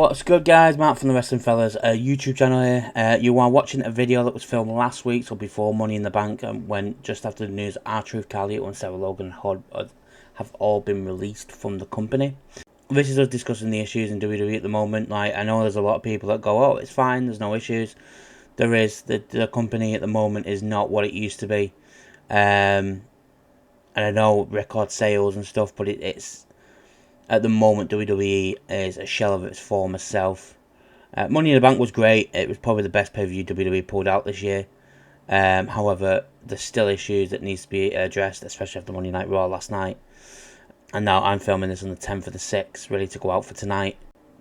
What's good, guys? Matt from the Wrestling Fellas YouTube channel here. You are watching a video that was filmed last week, so before Money in the Bank, when just after the news, R-Truth, Carlito and Sarah Logan have all been released from the company. This is us discussing the issues in WWE at the moment. Like, I know there's a lot of people that go, "Oh, it's fine, there's no issues." There is. The company at the moment is not what it used to be. And I know record sales and stuff, but it's at the moment WWE is a shell of its former self. Money in the Bank was great. It was probably the best pay-per-view WWE pulled out this year. However, there's still issues that needs to be addressed, especially after Monday Night Raw last night. And now I'm filming this on the 10th of the 6th, ready to go out for tonight.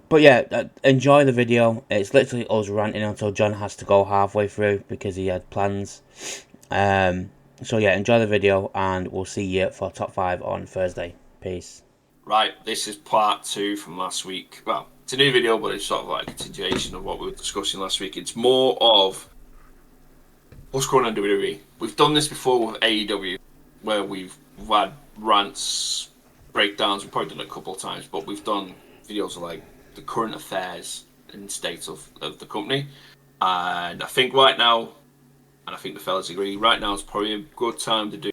But yeah, enjoy the video. It's literally us ranting until John has to go halfway through because he had plans. So yeah, enjoy the video and we'll see you for top 5 on Thursday. Peace. Right, this is part 2 from last week. Well, it's a new video, but it's sort of like a continuation of what we were discussing last week. It's more of what's going on in WWE. We've done this before with AEW, where we've had rants, breakdowns. We've probably done it a couple of times, but we've done videos of like the current affairs and state of the company. And I think right now, and I think the fellas agree, right now is probably a good time to do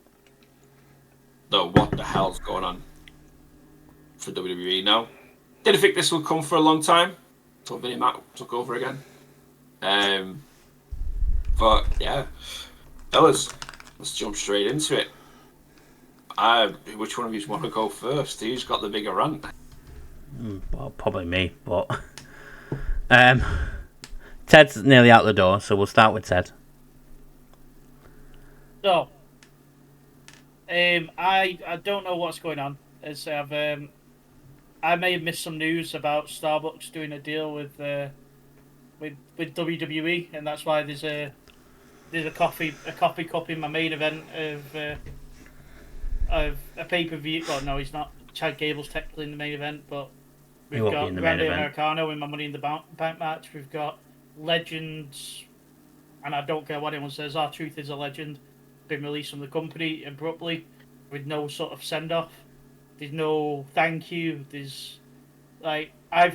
what the hell's going on for WWE now. Didn't think this would come for a long time until Vinnie Mac took over again. But yeah, fellas, let's jump straight into it. Which one of you want to go first? Who's got the bigger rant? Well, probably me, but Ted's nearly out the door, so we'll start with Ted. So, I don't know what's going on. As I may have missed some news about Starbucks doing a deal with WWE, and that's why there's a coffee cup in my main event of a pay-per-view. Well, no, he's not. Chad Gable's technically in the main event, but we've got Randy Americano in my Money in the Bank match. We've got legends, and I don't care what anyone says. R-Truth is a legend. Been released from the company abruptly with no sort of send-off. There's no thank you. There's like I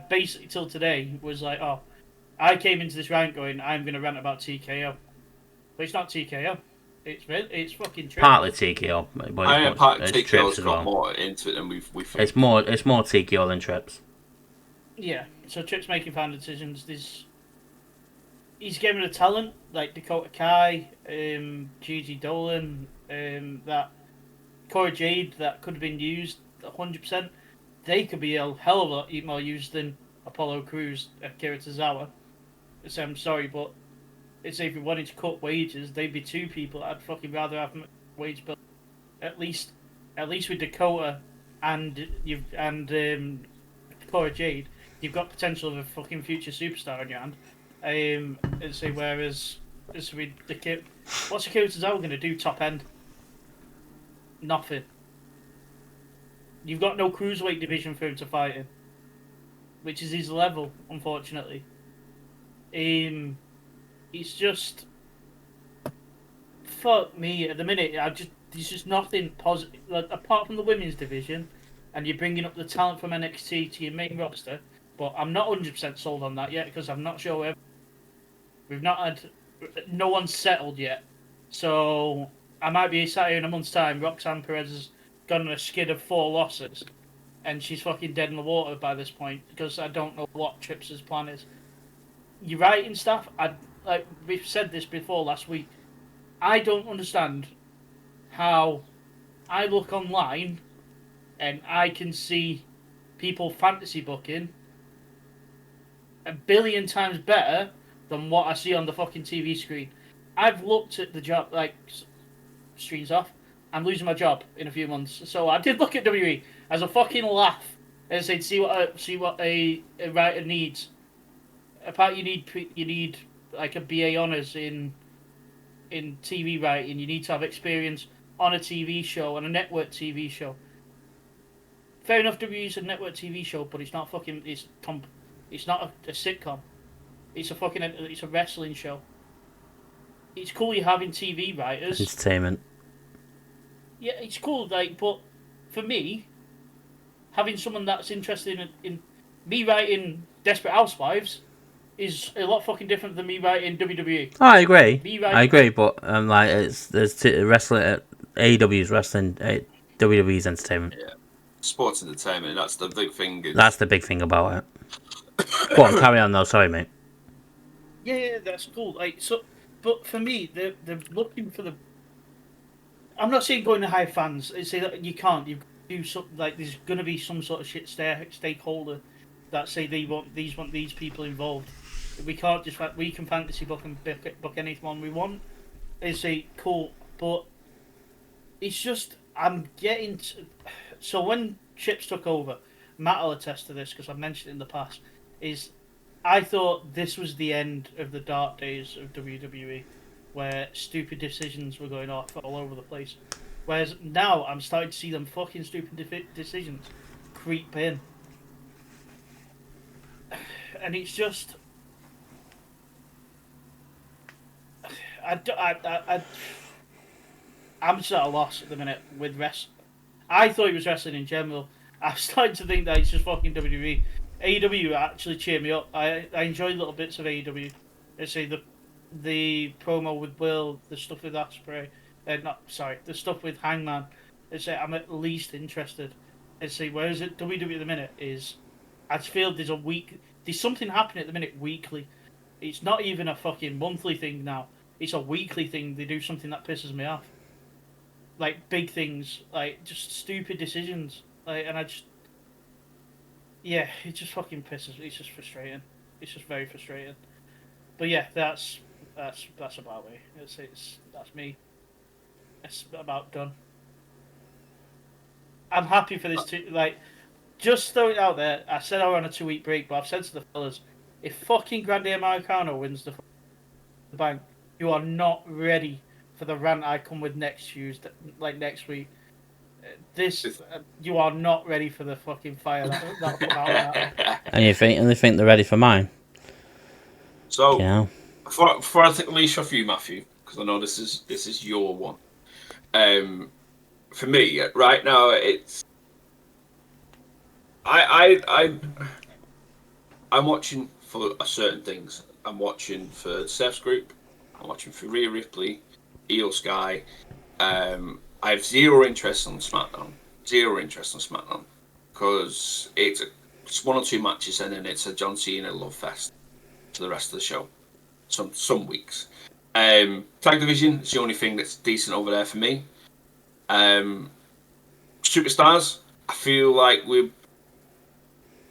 basically till today was like, oh, I came into this rant going, I'm gonna rant about TKO, but it's not TKO. It's fucking Trips. Partly TKO, but TKO's got more into it than we think. It's more TKO than Trips. Yeah, so Trips making final decisions. He's given a talent like Dakota Kai, Gigi Dolan, that Cora Jade that could have been used 100%. They could be a hell of a lot more used than Apollo Crews, Akira Tozawa. So I'm sorry, but it's if you wanted to cut wages, they'd be two people. I'd fucking rather have wage bill. At least with Dakota and Cora Jade, you've got potential of a fucking future superstar on your hand. And say whereas with what's Akira Tozawa going to do top end? Nothing. You've got no cruiserweight division for him to fight in, which is his level, unfortunately. It's just fuck me at the minute. There's just nothing positive like, apart from the women's division, and you're bringing up the talent from NXT to your main roster. But I'm not 100% sold on that yet because I'm not sure where. We've not had no one's settled yet, so I might be sat here in a month's time. Roxanne Perez has gone on a skid of 4 losses, and she's fucking dead in the water by this point because I don't know what Trips' plan is. You're writing stuff. We've said this before last week. I don't understand how I look online and I can see people fantasy booking a billion times better than what I see on the fucking TV screen. I've looked at the job, like, screens off. I'm losing my job in a few months, so I did look at WWE as a fucking laugh and said, see what a writer needs. Apart, you need like a BA honors in TV writing. You need to have experience on a TV show, on a network TV show. Fair enough, WWE's a network TV show, but it's not fucking. It's not a sitcom. It's a wrestling show. It's cool you're having TV writers. Entertainment. Yeah, it's cool, like, but for me, having someone that's interested in me writing Desperate Housewives is a lot fucking different than me writing WWE. Oh, I agree. Me I writing, agree, but like there's wrestling. AEW's wrestling. WWE's entertainment. Yeah. Sports entertainment. That's the big thing. That's the big thing about it. Go on, carry on though. Sorry, mate. yeah, that's cool. Like so, but for me, they're looking for the. I'm not saying going to hire fans. I say that you can't. You do something like there's going to be some sort of shit stakeholder that say they want these people involved. We can't just we can fantasy book and book anyone we want. They say cool, but it's just I'm getting so when Chips took over, Matt will attest to this because I've mentioned it in the past. Is I thought this was the end of the dark days of WWE, where stupid decisions were going off all over the place. Whereas now I'm starting to see them fucking stupid decisions creep in, and it's just I'm just at a loss at the minute with wrestling. I thought he was wrestling in general. I'm starting to think that it's just fucking WWE. AEW actually cheer me up. I enjoy little bits of AEW. Let's say the promo with Will, the stuff with Ospreay, the stuff with Hangman. Let's say I'm at least interested. Let's say whereas at WWE at the minute is, I feel there's something happening at the minute weekly. It's not even a fucking monthly thing now. It's a weekly thing. They do something that pisses me off. Like big things, like just stupid decisions. Like, and I just, yeah, it just fucking pisses. It's just frustrating. It's just very frustrating. But yeah, that's about me. That's me. It's about done. I'm happy for this to like. Just throw it out there. I said I were on a 2-week break, but I've said to the fellas, if fucking Grande Americano wins the bank, you are not ready for the rant I come with next Tuesday, like next week. You are not ready for the fucking fire that'll come out of that. And they think they're ready for mine. So, You know? before I take the leash off you, Matthew, because I know this is your one. For me, right now, it's I'm watching for certain things. I'm watching for Steph's group. I'm watching for Rhea Ripley, Io Sky. I have zero interest on SmackDown. Zero interest on SmackDown because it's 1 or 2 matches and then it's a John Cena love fest for the rest of the show. Some weeks. Tag division is the only thing that's decent over there for me. Superstars, I feel like we're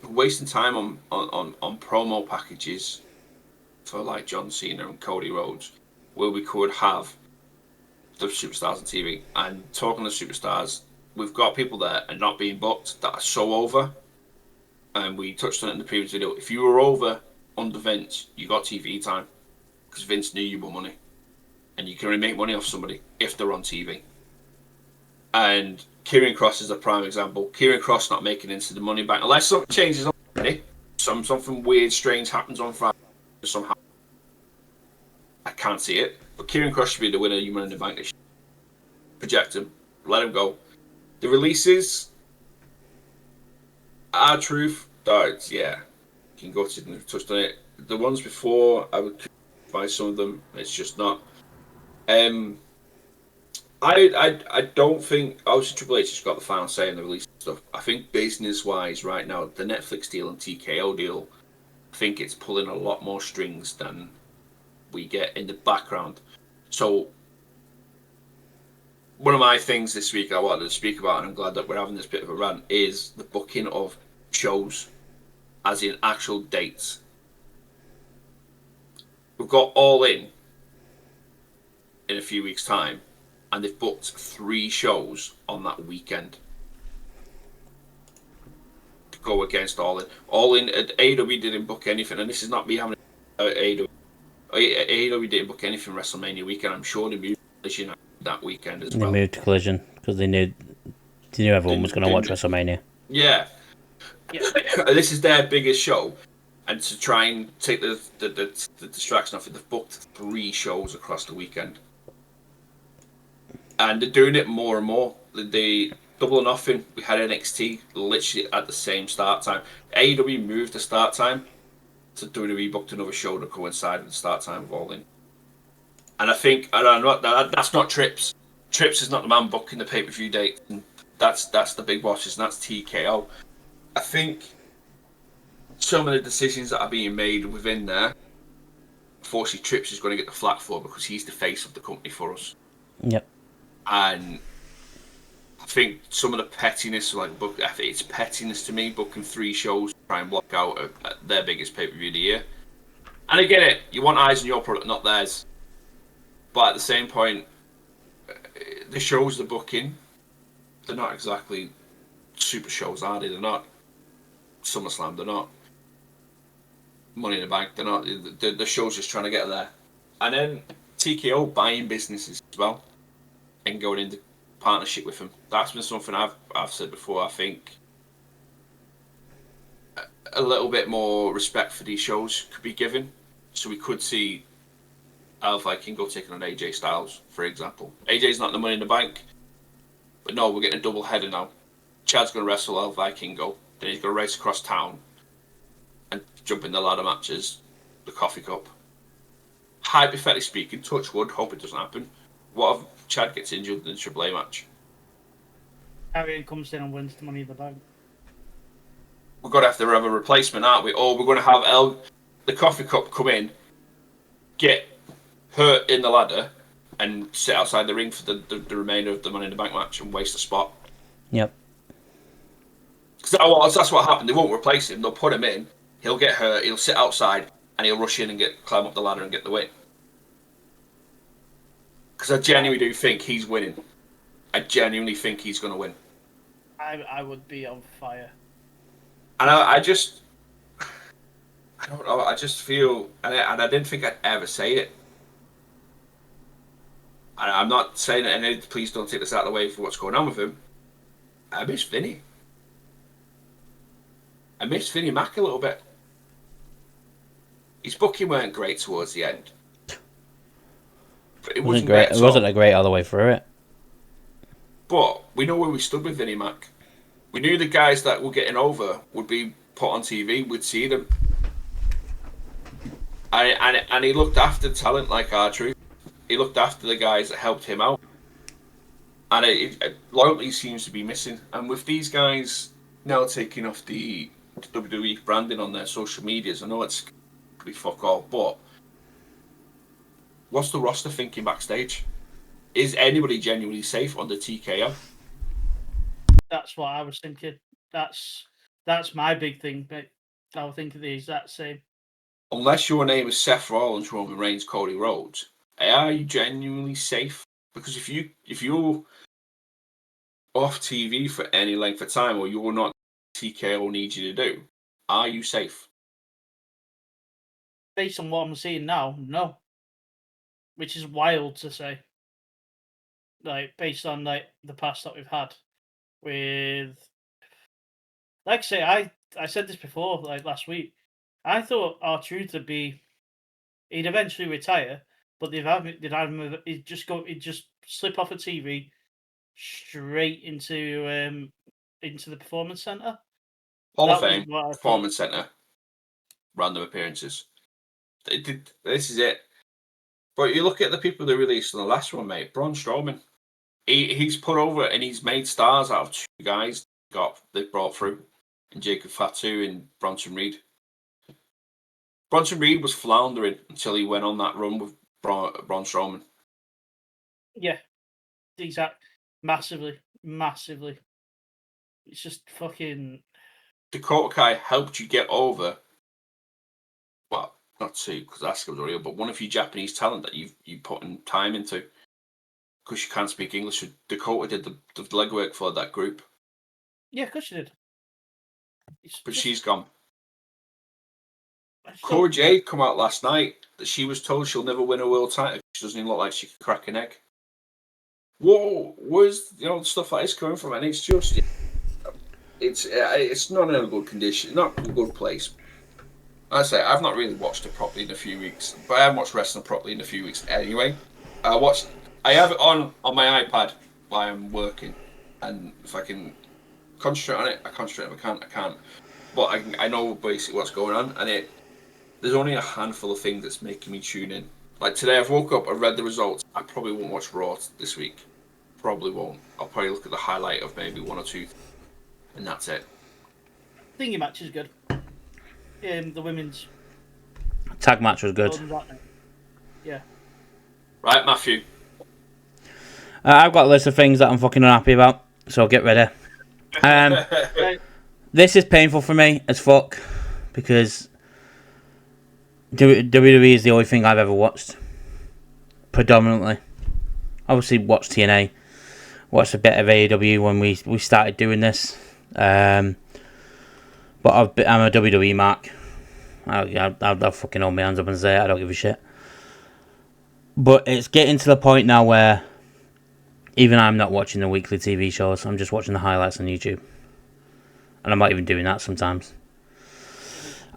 wasting time on promo packages for like John Cena and Cody Rhodes, where we could have the superstars on TV. And talking to superstars, we've got people there and not being booked that are so over. And we touched on it in the previous video. If you were over under Vince, you got TV time because Vince knew you were money, and you can only make money off somebody if they're on TV. And Kieran Cross is a prime example. Kieran Cross not making it into the Money Bank unless something changes on Friday. Something weird, strange happens on Friday somehow. I can't see it, but Kieran Cross should be the winner of Money in the Bank. They should project him, let him go. The releases, R-Truth, yeah, you can go to touched on it. The ones before, I would buy some of them. It's just not. I don't think obviously Triple H has got the final say in the release stuff. I think business wise right now, the Netflix deal and TKO deal, I think it's pulling a lot more strings than we get in the background. So one of my things this week I wanted to speak about, and I'm glad that we're having this bit of a rant, is the booking of shows, as in actual dates. We've got All In a few weeks' time, and they've booked 3 shows on that weekend to go against All In. All In, AEW didn't book anything, and this is not me having AEW. AEW didn't book anything WrestleMania weekend. I'm sure they moved Collision that weekend as well. They moved to Collision because they knew everyone was going to watch WrestleMania. Yeah. This is their biggest show, and to try and take the distraction off it, they've booked 3 shows across the weekend. And they're doing it more and more. The Double or Nothing, we had NXT literally at the same start time. AEW moved the start time to WWE booked another show to coincide with the start time of All In. And I think that's not Trips. Trips is not the man booking the pay-per-view date. And that's the big bosses, and that's TKO. I think some of the decisions that are being made within there, unfortunately, Trips is going to get the flack for because he's the face of the company for us. Yep. And I think some of the pettiness, I think it's pettiness to me, booking 3 shows to try and block out their biggest pay-per-view of the year. And I get it, you want eyes on your product, not theirs. But at the same point, the shows they're booking, they're not exactly super shows, are they? They're not SummerSlam, they're not Money in the Bank, they're not. The show's just trying to get there. And then TKO buying businesses as well and going into partnership with them. That's been something I've said before. I think a little bit more respect for these shows could be given. So we could see Al Vikingo taking on AJ Styles, for example. AJ's not the Money in the Bank, but no, we're getting a double header now. Chad's going to wrestle Al Vikingo, then he's going to race across town and jump in the ladder matches, the coffee cup. Hypothetically speaking, touch wood, hope it doesn't happen. What if Chad gets injured in the Triple A match? Arian comes in and wins the Money in the Bank. We're going to have a replacement, aren't we? Or we're going to have the coffee cup come in, get hurt in the ladder, and sit outside the ring for the remainder of the Money in the Bank match and waste a spot. Yep. Because that's what happened. They won't replace him. They'll put him in. He'll get hurt. He'll sit outside, and he'll rush in and climb up the ladder and get the win. Because I genuinely do think he's winning. I genuinely think he's going to win. I would be on fire. And I don't know. I just feel, and I didn't think I'd ever say it. And I'm not saying it, and please don't take this out of the way for what's going on with him. I miss Vinny. I miss Vinny Mac a little bit. His booking weren't great towards the end. But it wasn't great. It wasn't a great all the way through it. But we know where we stood with Vinny Mac. We knew the guys that were getting over would be put on TV. We'd see them. And he looked after talent like R-Truth. He looked after the guys that helped him out. And loyalty seems to be missing. And with these guys now taking off the WWE branding on their social medias, I know it's could be fuck all, but what's the roster thinking backstage? Is anybody genuinely safe under TKO? That's what I was thinking. That's my big thing, but I would think of the exact same. Unless your name is Seth Rollins, Roman Reigns, Cody Rhodes, are you genuinely safe? Because if you're off TV for any length of time, or you're not TKO needs you to do, are you safe? Based on what I'm seeing now, no. Which is wild to say. Like, based on like the past that we've had with, like I say, I said this before, like last week. I thought R-Truth he'd eventually retire, but he'd just slip off a TV straight into the Performance Center. Hall of Fame, Performance Center, random appearances. This is it. But you look at the people they released in the last one, mate. Braun Strowman. He's put over and he's made stars out of 2 guys they brought through, and Jacob Fatu and Bronson Reed. Bronson Reed was floundering until he went on that run with Braun Strowman. Yeah, exactly. Massively. It's just fucking. Dakota Kai helped you get over. Well, not 2 because Asuka was real, but one of your Japanese talent that you put in time into. Because you can't speak English, so Dakota did the legwork for that group. Yeah, of course she did. But she's gone. Cora Jade come out last night that she was told she'll never win a world title. She doesn't even look like she can crack an egg. Whoa, where's stuff like this coming from? And it's just, it's not in a good condition, not in a good place. I say I've not really watched it properly in a few weeks, but I haven't watched wrestling properly in a few weeks anyway. I have it on my iPad while I'm working, and if I can concentrate on it, I concentrate. If I can't, I can't. But I know basically what's going on, and there's only a handful of things that's making me tune in. Like today, I've woke up, I read the results. I probably won't watch Raw this week. Probably won't. I'll probably look at the highlight of maybe one or two, and that's it. Thingy match is good. The women's Tag match was good. Yeah. Right, Matthew. I've got a list of things that I'm fucking unhappy about, so get ready. This is painful for me as fuck, because WWE is the only thing I've ever watched. Predominantly. Obviously watched TNA. Watched a bit of AEW when we started doing this. But I'm a WWE mark. I'll fucking hold my hands up and say it. I don't give a shit. But it's getting to the point now where even I'm not watching the weekly TV shows. I'm just watching the highlights on YouTube. And I'm not even doing that sometimes.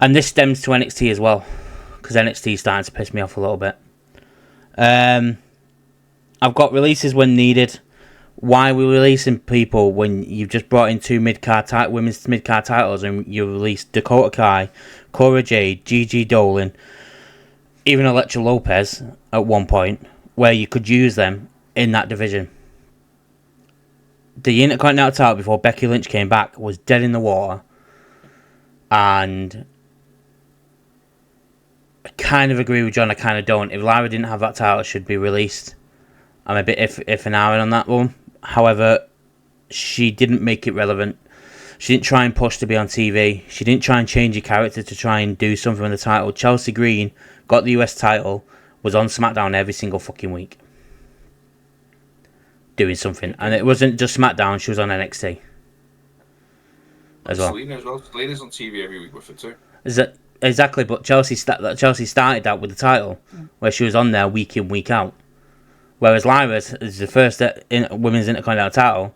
And this stems to NXT as well, because NXT is starting to piss me off a little bit. I've got releases when needed. Why are we releasing people when you've just brought in two women's mid-card titles and you released Dakota Kai, Cora Jade, Gigi Dolan, even Elektra Lopez at one point, where you could use them in that division? The Intercontinental title before Becky Lynch came back was dead in the water, and I kind of agree with John, I kind of don't. If Lyra didn't have that title, it should be released. I'm a bit if and hour on that one. However, she didn't make it relevant. She didn't try and push to be on TV. She didn't try and change her character to try and do something with the title. Chelsea Green got the US title, was on SmackDown every single fucking week, doing something. And it wasn't just SmackDown, she was on NXT as well. Selena's on TV every week with her too. Exactly, but Chelsea started out with the title, where she was on there week in, week out. Whereas Lyra is the first women's Intercontinental title.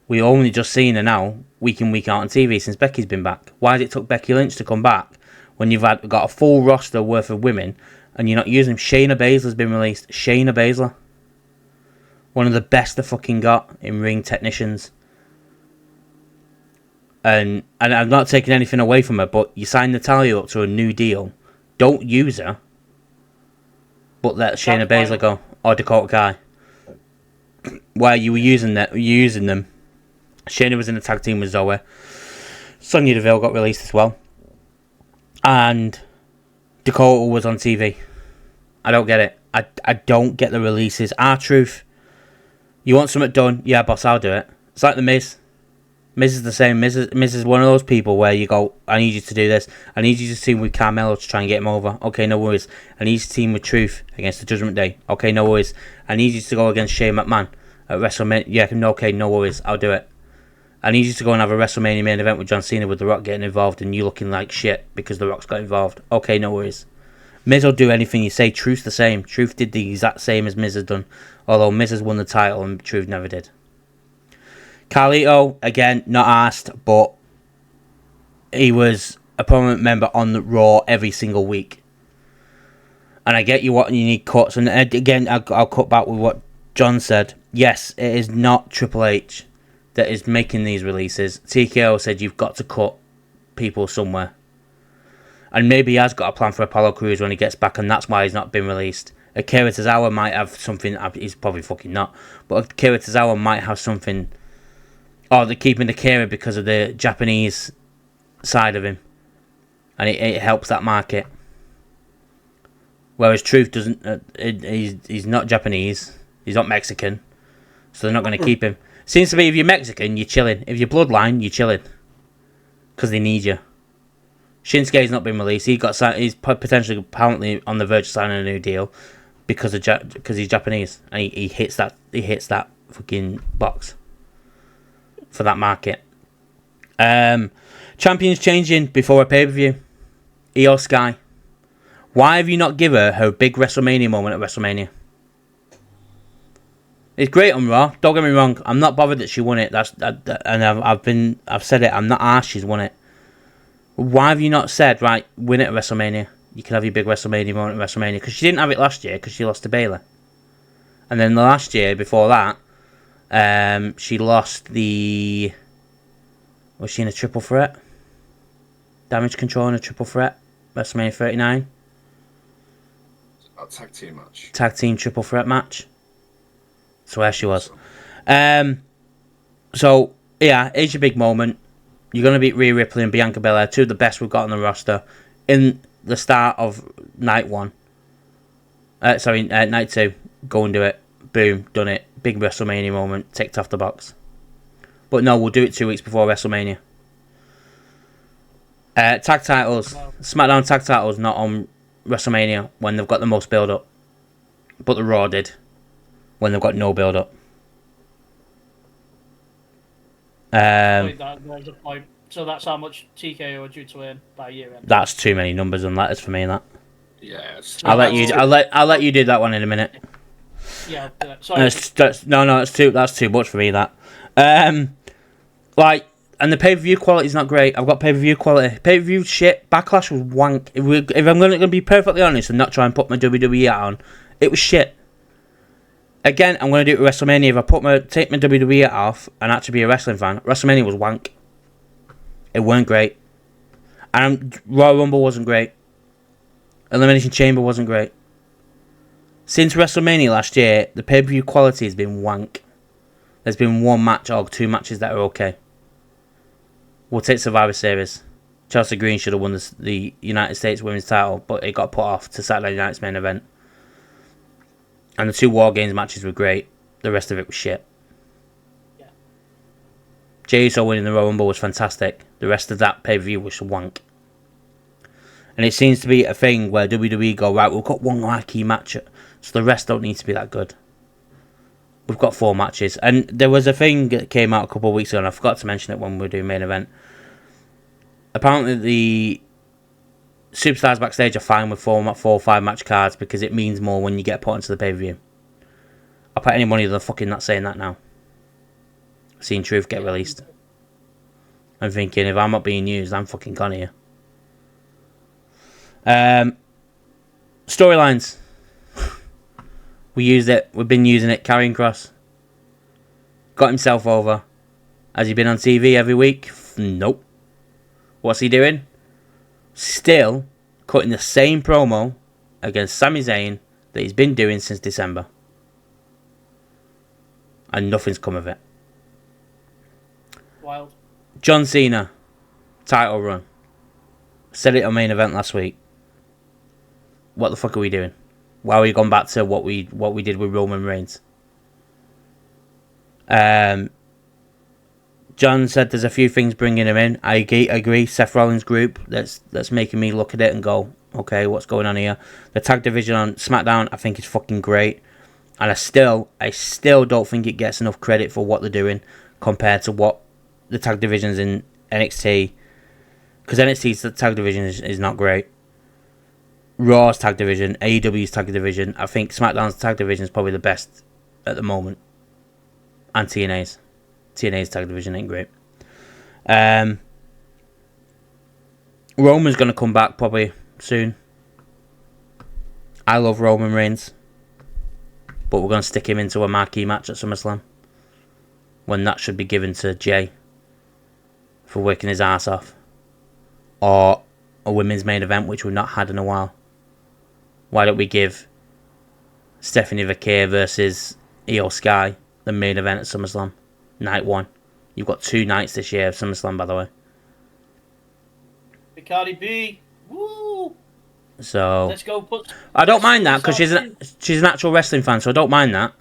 We only just seen her now, week in, week out on TV since Becky's been back. Why did it took Becky Lynch to come back when you've got a full roster worth of women and you're not using them? Shayna Baszler's been released. Shayna Baszler. One of the best they fucking got in ring technicians. And I'm not taking anything away from her, but you signed Natalya up to a new deal. Don't use her, but let Shayna Baszler go. Or Dakota Kai. Where you were using them. Shayna was in a tag team with Zoe. Sonya Deville got released as well. And Dakota was on TV. I don't get it. I don't get the releases. R-Truth. You want something done? Yeah, boss, I'll do it. It's like the Miz. Miz is the same. Miz is one of those people where you go, I need you to do this. I need you to team with Carmelo to try and get him over. Okay, no worries. I need you to team with Truth against the Judgment Day. Okay, no worries. I need you to go against Shane McMahon at WrestleMania. Yeah, okay, no worries. I'll do it. I need you to go and have a WrestleMania main event with John Cena with The Rock getting involved and you looking like shit because The Rock's got involved. Okay, no worries. Miz will do anything you say. Truth's the same. Truth did the exact same as Miz has done. Although Miz has won the title and Truth never did. Carlito, again, not asked, but he was a prominent member on the Raw every single week. And I get you what you need cuts. And again, I'll cut back with what John said. Yes, it is not Triple H that is making these releases. TKO said you've got to cut people somewhere. And maybe he has got a plan for Apollo Crews when he gets back, and that's why he's not been released. Akira Tozawa might have something. He's probably fucking not. But Akira Tozawa might have something. Oh, they're keeping Akira because of the Japanese side of him. And it helps that market. Whereas Truth doesn't. He's not Japanese. He's not Mexican. So they're not going to keep him. Seems to be if you're Mexican, you're chilling. If you're bloodline, you're chilling. Because they need you. Shinsuke's not been released. He's potentially apparently on the verge of signing a new deal because he's Japanese. And he hits that fucking box for that market. Champions changing before a pay-per-view. Io Sky. Why have you not given her big WrestleMania moment at WrestleMania? It's great on Raw. Don't get me wrong. I'm not bothered that she won it. I've said it. I'm not arsed she's won it. Why have you not said, right, win it at WrestleMania? You can have your big WrestleMania moment at WrestleMania. Because she didn't have it last year because she lost to Bayley. And then the last year before that, She lost the... Was she in a triple threat? Damage control in a triple threat. WrestleMania 39. A tag team match. Tag team triple threat match. Swear she was. So, yeah, it's your big moment. You're going to beat Rhea Ripley and Bianca Belair, two of the best we've got on the roster, in the start of night one. Night two. Go and do it. Boom, done it. Big WrestleMania moment, ticked off the box. But no, we'll do it 2 weeks before WrestleMania. Tag titles. SmackDown tag titles not on WrestleMania when they've got the most build-up. But the Raw did when they've got no build-up. There's a point. So that's how much TKO are due to earn by year end. That's too many numbers and letters for me. That. Yeah. I'll let you do that one in a minute. Yeah. Sorry. That's too much for me. That. And the pay-per-view quality is not great. I've got pay-per-view quality. Pay-per-view shit. Backlash was wank. If I'm going to be perfectly honest and not try and put my WWE hat on, it was shit. Again, I'm going to do it with WrestleMania. If I take my WWE hat off and actually be a wrestling fan, WrestleMania was wank. It weren't great. And Royal Rumble wasn't great. Elimination Chamber wasn't great. Since WrestleMania last year, the pay-per-view quality has been wank. There's been one match or two matches that are okay. We'll take Survivor Series. Chelsea Green should have won the United States Women's title, but it got put off to Saturday night's main event. And the two War Games matches were great. The rest of it was shit. Yeah. Jey Uso winning the Royal Rumble was fantastic. The rest of that pay-per-view was wank. And it seems to be a thing where WWE go, right, we've got one marquee match, so the rest don't need to be that good. We've got 4 matches. And there was a thing that came out a couple of weeks ago, and I forgot to mention it when we were doing main event. Apparently the superstars backstage are fine with 4 or 5 match cards because it means more when you get put onto the pay-per-view. I'll put any money they're fucking not saying that now. I've seen Truth get released. I'm thinking, if I'm not being used, I'm fucking gone here. Storylines. We used it. We've been using it. Karrion Kross got himself over. Has he been on TV every week? Nope. What's he doing? Still cutting the same promo against Sami Zayn that he's been doing since December. And nothing's come of it. Wild. John Cena, title run. Said it on main event last week. What the fuck are we doing? Why are we going back to what we did with Roman Reigns? John said there's a few things bringing him in. I agree. Seth Rollins' group that's making me look at it and go, okay, what's going on here? The tag division on SmackDown, I think, is fucking great, and I still don't think it gets enough credit for what they're doing compared to what the tag divisions in NXT. Because NXT's tag division is not great. Raw's tag division, AEW's tag division, I think SmackDown's tag division is probably the best at the moment. And TNA's tag division ain't great. Roman's going to come back probably soon. I love Roman Reigns. But we're going to stick him into a marquee match at SummerSlam. When that should be given to Jey. For working his ass off. Or a women's main event, which we've not had in a while. Why don't we give Stephanie Vaquer versus Io Sky the main event at SummerSlam? Night 1. You've got 2 nights this year of SummerSlam, by the way. Cardi B. Woo! So Let's go put... I don't mind that because she's an actual wrestling fan, so I don't mind that.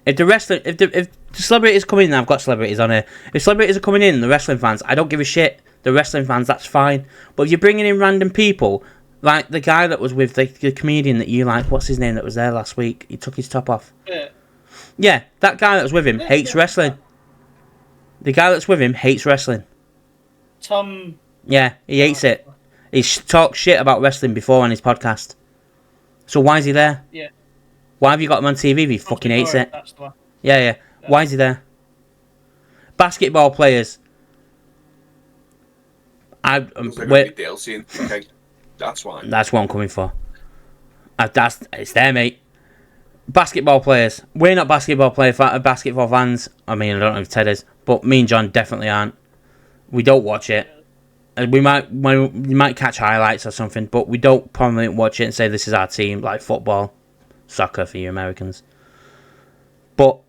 If the celebrities come in, I've got celebrities on here. If celebrities are coming in, the wrestling fans, I don't give a shit. The wrestling fans, that's fine. But if you're bringing in random people, like the guy that was with the comedian that you like, what's his name, that was there last week? He took his top off. Yeah, that guy that was with him hates wrestling. The guy that's with him hates wrestling. Tom. Yeah, he hates it. He's talked shit about wrestling before on his podcast. So why is he there? Yeah. Why have you got him on TV if he fucking hates it? Yeah. Why is he there? Basketball players. DLC. Okay, that's why. That's what I'm coming for. It's there, mate. basketball players. We're not basketball fans. I mean, I don't know if Ted is, but me and John definitely aren't. We don't watch it. We might catch highlights or something, but we don't probably watch it and say this is our team, like football, soccer for you Americans. But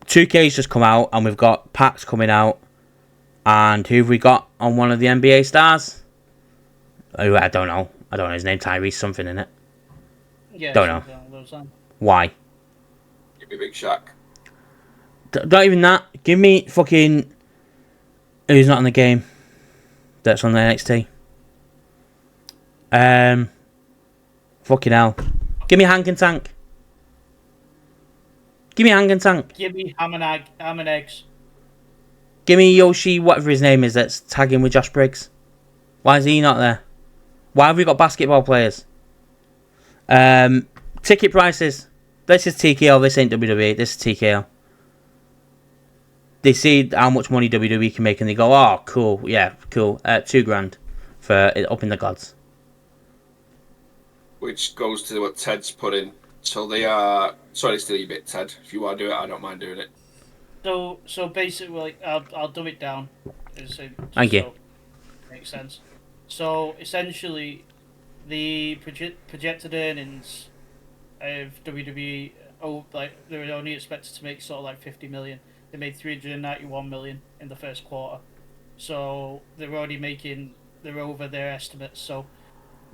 2K's just come out, and we've got packs coming out. And who have we got on one of the NBA stars? Oh, I don't know. His name, Tyrese something, in it. Yeah. Don't know. Why? Give me Big Shaq. Not even that. Give me fucking... Who's not in the game? That's on the NXT. Fucking hell. Give me Hank and Tank. Give me Hank and Tank. Give me ham and eggs. Give me Yoshi, whatever his name is, that's tagging with Josh Briggs. Why is he not there? Why have we got basketball players? Ticket prices. This is TKO, this ain't WWE, this is TKO. They see how much money WWE can make and they go, oh, cool, yeah, cool. $2,000 for Up in the Gods. Which goes to what Ted's put in. So they are... Sorry to steal your bit, Ted. If you want to do it, I don't mind doing it. So basically, I'll dumb it down. Thank you. Makes sense. So essentially, the projected earnings of WWE, they were only expected to make sort of like 50 million. They made 391 million in the first quarter. So they're over their estimates. So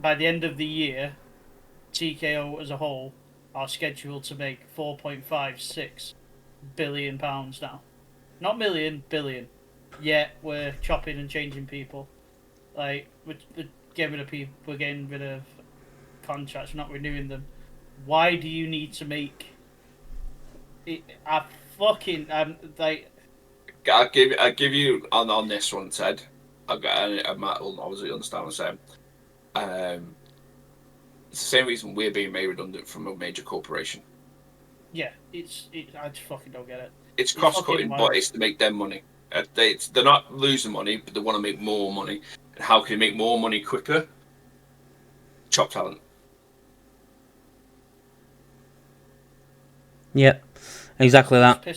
by the end of the year, TKO as a whole are scheduled to make 4.56 billion pounds now. Not million, billion. Yet we're chopping and changing people. Like, we're getting rid of people, we're getting rid of contracts, we're not renewing them. Why do you need to make it? I'll give you on this one, Ted. I might obviously understand what I'm saying. It's the same reason we're being made redundant from a major corporation. Yeah, I just fucking don't get it. It's cost cutting, but it's to make them money. They're not losing money, but they want to make more money. And how can you make more money quicker? Chop talent. Yep, exactly that.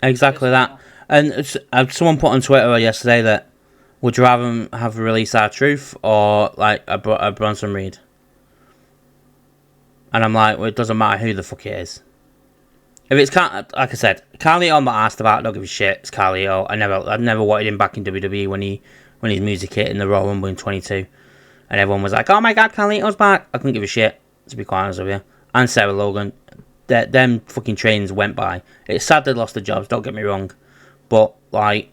Exactly that. And someone put on Twitter yesterday that would you rather have released R-Truth or like a Bronson Reed? And I'm like, well, it doesn't matter who the fuck it is. If it's like I said, Carlito, I'm not asked about. Don't give a shit. It's Carlito. I never wanted him back in WWE when his music hit in the Royal Rumble in 22, and everyone was like, "Oh my God, Carlito's back." I couldn't give a shit, to be quite honest with you. And Sarah Logan, them fucking trains went by. It's sad they lost the jobs. Don't get me wrong, but like,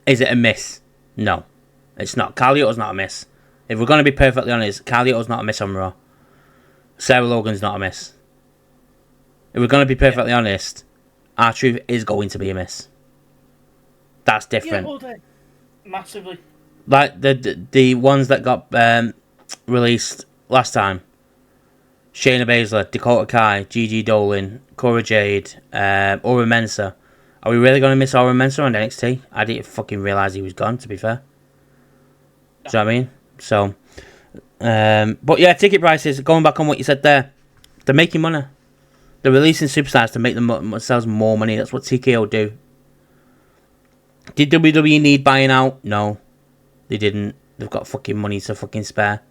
is it a miss? No, it's not. Carlito's not a miss. If we're gonna be perfectly honest, Carlito's not a miss on Raw. Sarah Logan's not a miss. If we're going to be perfectly honest, R-Truth is going to be a miss. That's different. Yeah, all day. Massively. Like the ones that got released last time. Shayna Baszler, Dakota Kai, Gigi Dolan, Cora Jade, Ora Mensah. Are we really going to miss Ora Mensah on NXT? I didn't fucking realise he was gone, to be fair. Do you know what I mean? So, but yeah, ticket prices, going back on what you said there, they're making money. They're releasing superstars to make themselves more money. That's what TKO do. Did WWE need buying out? No. They didn't. They've got fucking money to fucking spare.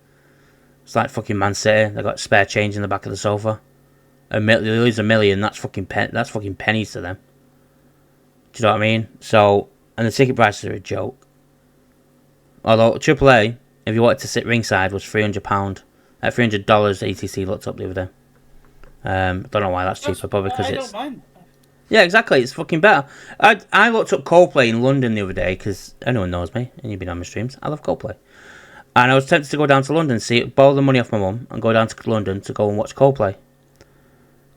It's like fucking Man City. They've got spare change in the back of the sofa. They lose $1 million. That's fucking pennies to them. Do you know what I mean? So, and the ticket prices are a joke. Although AAA, if you wanted to sit ringside, was £300. $300 ATC looked up the other day. Don't know why that's cheaper, probably because it's... I don't mind. Yeah, exactly, it's fucking better. I looked up Coldplay in London the other day, because anyone knows me, and you've been on my streams, I love Coldplay. And I was tempted to go down to London, borrow the money off my mum, and go down to London to go and watch Coldplay.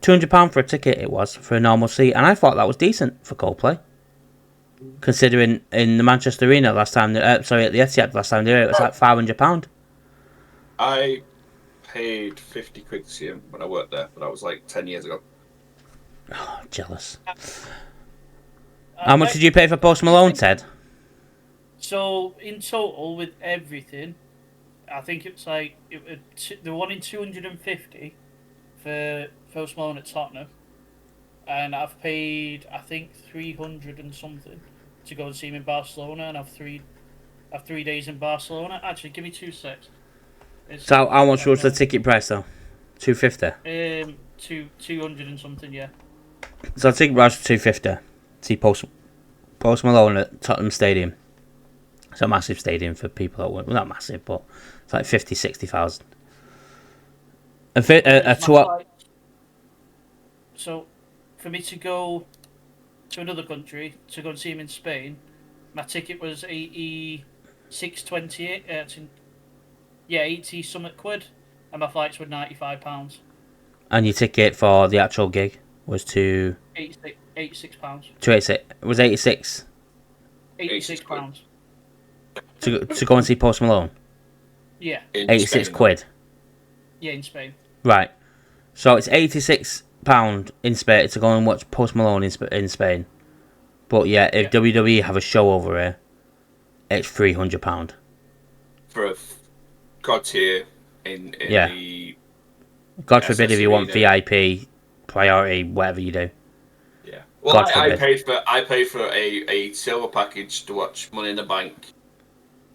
£200 for a ticket it was, for a normal seat, and I thought that was decent for Coldplay. Considering in the Manchester Arena last time, at the Etihad last time, it was like £500. I paid 50 quid to see him when I worked there, but that was like 10 years ago. Oh, jealous. How much did you pay for Post Malone, Ted? So, in total, with everything, I think it's like, they were wanting 250, for Post Malone at Tottenham, and I've paid I think 300 and something to go and see him in Barcelona, and I've 3 days in Barcelona. Actually, give me 2 secs. So how much was the ticket price though? 250. 200 and something, yeah. So the ticket price was 250. See Post Malone at Tottenham Stadium. It's a massive stadium for people that well, not massive, but it's like 50,000-60,000. So, for me to go to another country to go and see him in Spain, my ticket was 86.28. 80 something quid, and my flights were £95. And your ticket for the actual gig was £286. £86. It was 86. £86. To go and see Post Malone. Yeah. 86 quid. Yeah, in Spain. Right. So it's £86 in Spain to go and watch Post Malone in Spain. But yeah, if WWE have a show over here, it's £300. For a god tier in the... God forbid if you want VIP, priority, whatever you do. Yeah. Well, I paid for a silver package to watch Money in the Bank,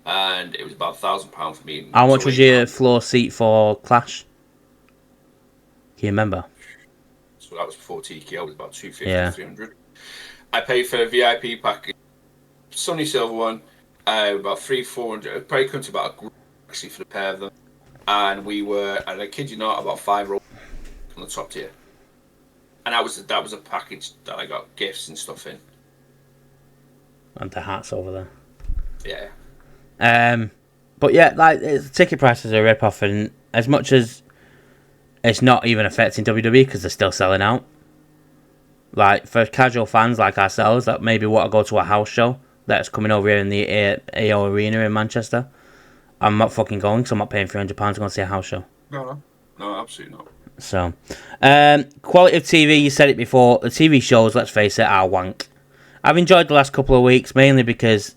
and it was about £1,000 for me. How much was your floor seat for Clash? Can you remember? So that was before TKO, it was about 250, 300. I paid for a VIP package, Sunny Silver one, about 300-400. Probably come to about a grand actually for the pair of them. And we were, and I kid you not, about 5 on the top tier. And that was a package that I got gifts and stuff in. And the hats over there. Yeah. But yeah, like ticket prices are a rip off, and as much as it's not even affecting WWE because they're still selling out. Like for casual fans like ourselves that maybe want to go to a house show that's coming over here in the AO Arena in Manchester, I'm not fucking going because I'm not paying £300 to go and see a house show. No, absolutely not. So, quality of TV, you said it before, the TV shows, let's face it, are wank. I've enjoyed the last couple of weeks, mainly because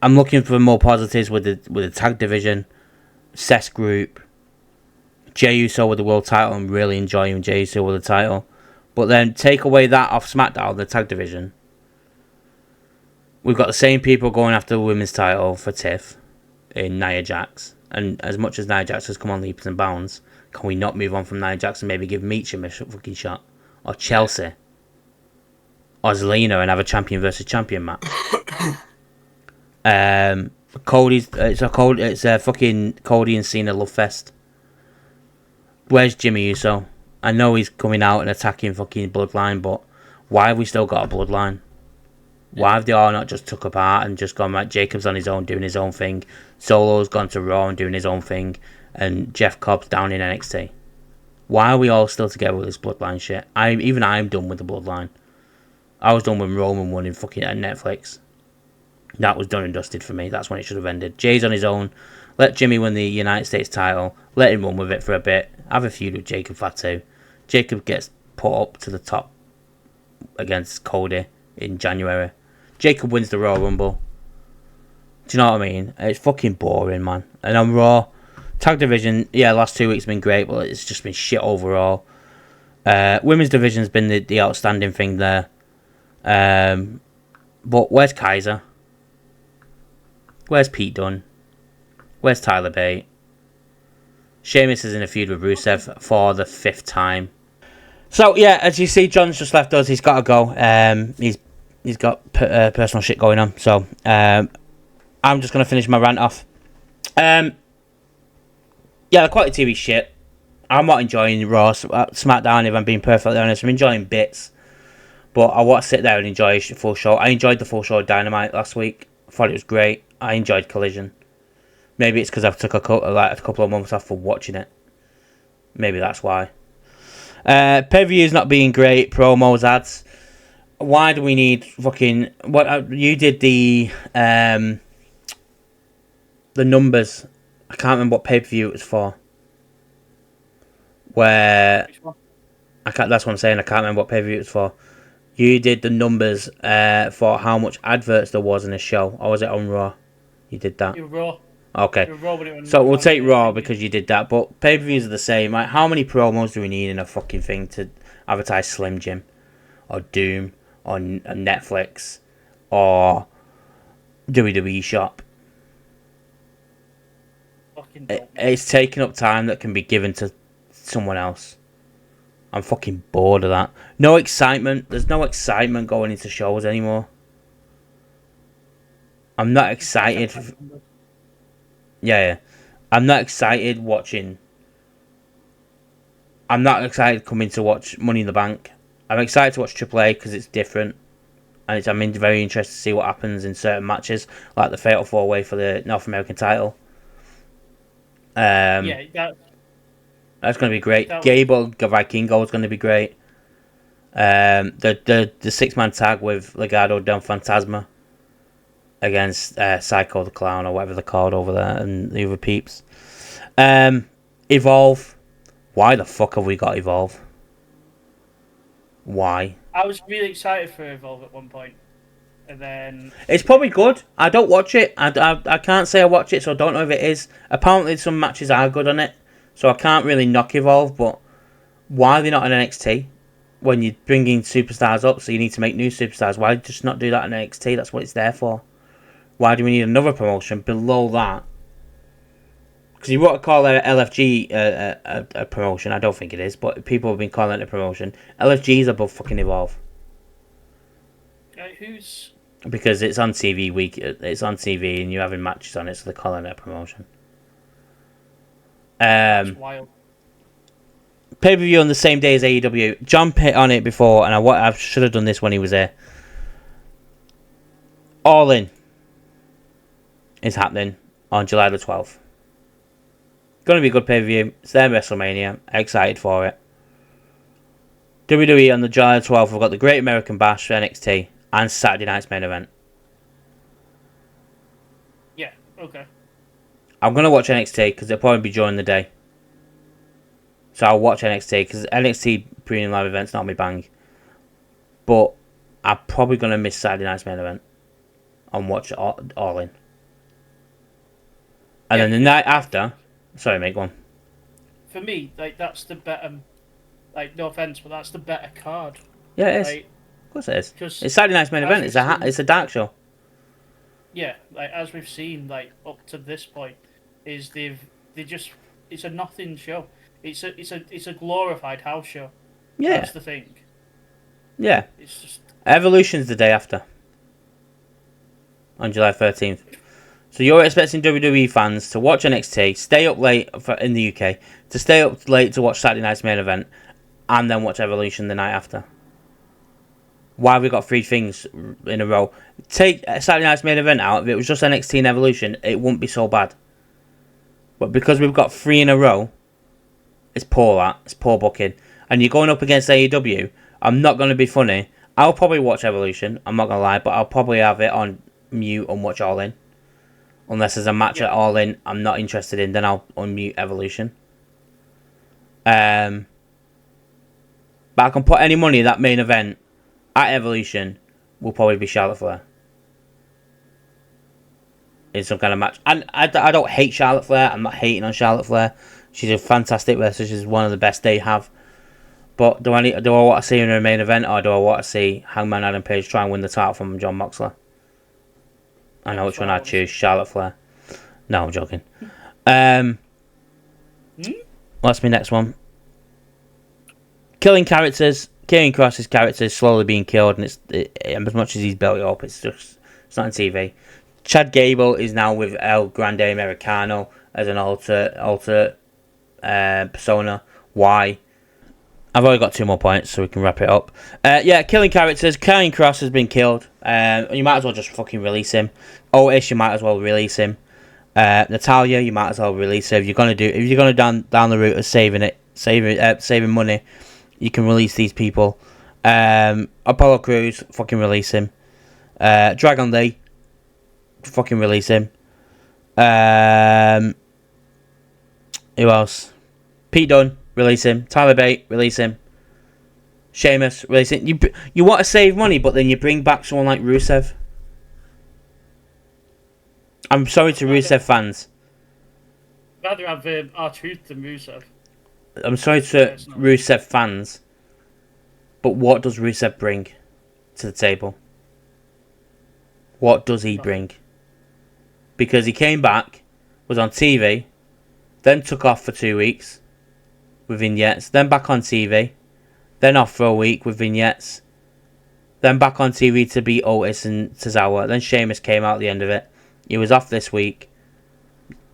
I'm looking for more positives with the tag division, Seth's group, Jey Uso with the world title. I'm really enjoying Jey Uso with the title. But then take away that off SmackDown, the tag division. We've got the same people going after the women's title for Tiff in Nia Jax. And as much as Nia Jax has come on leaps and bounds, can we not move on from Nia Jax and maybe give Meecham a fucking shot? Or Chelsea? Or Zelina and have a champion versus champion match? It's a fucking Cody and Cena love fest. Where's Jimmy Uso? I know he's coming out and attacking fucking Bloodline, but why have we still got a Bloodline? Why have they all not just took apart and just gone like Jacob's on his own doing his own thing, Solo's gone to Raw and doing his own thing, and Jeff Cobb's down in NXT? Why are we all still together with this Bloodline shit? I'm done with the Bloodline. I was done when Roman won in fucking Netflix. That was done and dusted for me. That's when it should have ended. Jay's on his own. Let Jimmy win the United States title. Let him run with it for a bit. Have a feud with Jacob Fatu. Jacob gets put up to the top against Cody in January. Jacob wins the Royal Rumble. Do you know what I mean? It's fucking boring, man. And on Raw, tag division, last 2 weeks been great, but it's just been shit overall. Women's division's been the outstanding thing there. But where's Kaiser? Where's Pete Dunne? Where's Tyler Bate? Sheamus is in a feud with Rusev for the 5th time. So yeah, as you see, John's just left us. He's got to go. He's got personal shit going on. So I'm just gonna finish my rant off. The quality TV shit. I'm not enjoying Raw, SmackDown. If I'm being perfectly honest, I'm enjoying bits, but I want to sit there and enjoy a full show. I enjoyed the full show of Dynamite last week. I thought it was great. I enjoyed Collision. Maybe it's because I took a couple of months off for watching it. Maybe that's why. Pay-per-view's not being great. Promos, ads. Why do we need fucking... What you did the numbers. I can't remember what pay-per-view it was for. Where... That's what I'm saying. I can't remember what pay-per-view it was for. You did the numbers for how much adverts there was in a show. Or was it on Raw? You did that. Raw. Okay. Raw when it went So we'll on take Raw TV. because you did that, but pay-per-views are the same. Like, how many promos do we need in a fucking thing to advertise Slim Jim, or Doom, or Netflix, or WWE Shop? Fucking don't. It's taking up time that can be given to someone else. I'm fucking bored of that. No excitement. There's no excitement going into shows anymore. I'm not excited. Yeah. I'm not excited watching. I'm not excited coming to watch Money in the Bank. I'm excited to watch AAA because it's different. And I'm very interested to see what happens in certain matches, like the Fatal 4-Way for the North American title. Yeah, That's going to be great. That was- Gable Vikingo is going to be great. The 6-man tag with Legado del Fantasma against Psycho the Clown, or whatever they're called over there, and the other peeps. Evolve. Why the fuck have we got Evolve? Why? I was really excited for Evolve at one point, and then It's probably good. I don't watch it. I can't say I watch it, so I don't know if it is. Apparently some matches are good on it, so I can't really knock Evolve, but why are they not in NXT? When you're bringing superstars up, so you need to make new superstars, why just not do that in NXT? That's what it's there for. Why do we need another promotion below that? Because you want to call LFG a promotion. I don't think it is, but people have been calling it a promotion. LFG is above fucking Evolve. who's Because it's on TV week. It's on TV and you're having matches on it, so they're calling it a promotion. that's wild? Pay-per-view on the same day as AEW. John hit on it before, and I should have done this when he was there. All In is happening on July the 12th. Going to be a good pay-per-view. It's their WrestleMania. Excited for it. WWE on the July the 12th. We've got the Great American Bash for NXT and Saturday night's main event. Yeah, okay. I'm going to watch NXT because it'll probably be during the day. So I'll watch NXT because NXT premium live event's not my bang. But I'm probably going to miss Saturday night's main event and watch All In. And then the night after... Sorry, mate, go on. For me, like that's the better. Like, no offense, but that's the better card. Yeah, it is. Like, Of course it is. 'cause It's Saturday night's main as event. we've It's a dark show. yeah, like as we've seen, like up to this point, is they just it's a nothing show. It's a glorified house show. Yeah. That's the thing. Yeah. It's just Evolution's the day after. On July 13th. So you're expecting WWE fans to watch NXT, stay up late in the UK, to stay up late to watch Saturday night's main event, and then watch Evolution the night after. Why have we got three things in a row? Take Saturday night's main event out. If it was just NXT and Evolution, it wouldn't be so bad. But because we've got three in a row, it's poor It's poor booking. And you're going up against AEW. I'm not going to be funny. I'll probably watch Evolution. I'm not going to lie. But I'll probably have it on mute and watch All In. Unless there's a match at All In I'm not interested in, then I'll unmute Evolution. But I can put any money in that main event at Evolution will probably be Charlotte Flair. In some kind of match. And I don't hate Charlotte Flair. I'm not hating on Charlotte Flair. She's a fantastic wrestler. She's one of the best they have. But do I want to see her in a main event, or do I want to see Hangman Adam Page try and win the title from Jon Moxley? I know which one I'd choose. Charlotte Flair. No, I'm joking. What's my next one? Killing characters. Kieran Cross's character is slowly being killed, and as much as he's built it up, it's not on TV. Chad Gable is now with El Grande Americano as an alter persona. Why? I've only got 2 more points, so we can wrap it up. Killing characters. Kieran Cross has been killed. You might as well just fucking release him. Otis, you might as well release him. Natalia, you might as well release her. If you're gonna down the route of saving money, you can release these people. Apollo Crews, fucking release him. Dragon Lee, fucking release him. Who else? Pete Dunne, release him. Tyler Bate, release him. Sheamus, release him. You want to save money, but then you bring back someone like Rusev. I'm sorry to Rusev fans. I'd rather have R-Truth than Rusev. I'm sorry to Personally. Rusev fans, but what does Rusev bring to the table? What does he bring? Because he came back, was on TV, then took off for 2 weeks with vignettes, then back on TV, then off for a week with vignettes, then back on TV to beat Otis and Tozawa, then Sheamus came out at the end of it. He was off this week.